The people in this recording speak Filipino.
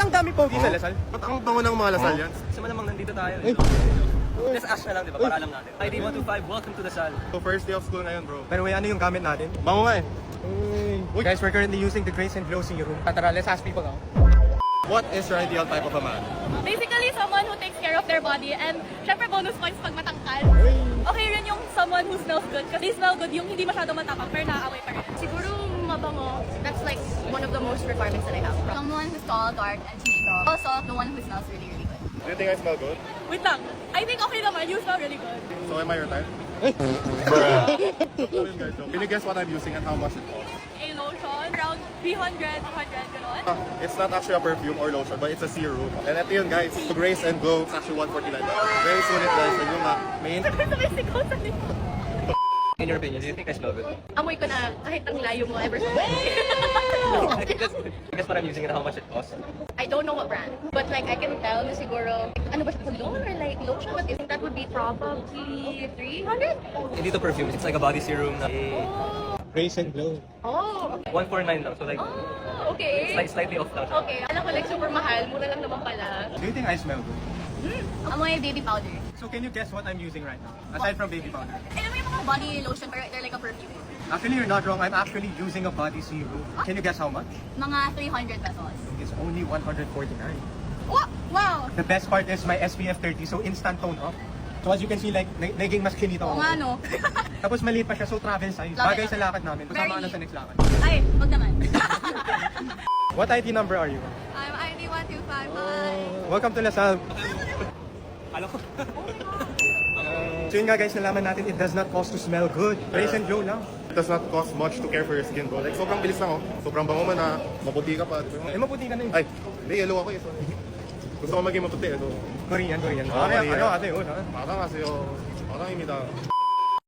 ang dami pogi sa Lasal? Ba't ang bango ng mga Lasal yan? Kasi malamang nandito tayo. Let's ask na lang, di ba? Para alam natin. ID 125, welcome to the Sal. So first day of school ngayon, bro. Pero ano yung gamit natin? Bango nga eh. Uy, guys, we're currently using the Grace and Glow Serum. Tara, let's ask people out. What is your ideal type of a man? Basically, someone who takes care of their body and syempre bonus points pag matangkal. Okay rin yung someone who smells good kasi they smell good yung hindi masyado matapang pero nakakaway pa rin. Siguro mabango. That's like one of the most requirements that I have. Someone who's tall, dark, and strong. Also, the one who smells really, really good. Do you think I smell good? Wait lang, I think okay naman, you smell really good. So am I your type? Can you guess what I'm using and how much it costs? A lotion, around 300, 200, gano'n. It's not actually a perfume or lotion, but it's a serum. And ito yun guys, Grace and Glow, it's actually $149. Very sulit guys, so yung main. Sabay-sabay sigaw sa likod. In your opinion, do you think I smell good? Amoy ko na kahit ang layo mo ever so I guess what I'm using and how much it costs. I don't know what brand. But like, I can tell na siguro, ano ba siya, cologne or like lotion? But I think that would be probably 300? Hindi to perfume, it's like a body serum na Grace and Glow. Oh, 149 lang. So like, okay. it's like slightly off now. Okay, alam ko like super mahal, mura lang naman pala. Do you think I smell good? Amoy baby powder. So can you guess what I'm using right now? Aside from baby powder. Alam mo yung mga body lotion, pero they're like a perfume. Actually, you're not wrong. I'm actually using a body serum. Can you guess how much? Mga 300 pesos. It's only 149. Wow! The best part is my SPF 30, so instant tone up. So as you can see, like, naging mas kinita Oo ako. nga no. Tapos maliit pa siya, so travel size. Love Bagay it. sa lakad namin. Kasama ka na Very- sa next lakad. Ay, wag naman. What ID number are you? I'm ID 125. Welcome to Lasal. Alam ko. So yun nga guys, nalaman natin, it does not cost to smell good. Grace and Glow lang. It does not cost much to care for your skin, bro. Like sobrang bilis lang oh. Sobrang bango man na, maputi ka pa. Eh, maputi ka na yun. Ay, hindi, yellow ako eh. Sorry. Gusto ko maging maputi, ano. Korean. Ah, Ano Korean. ate, oh, ha? 마당하세요. 마당입니다.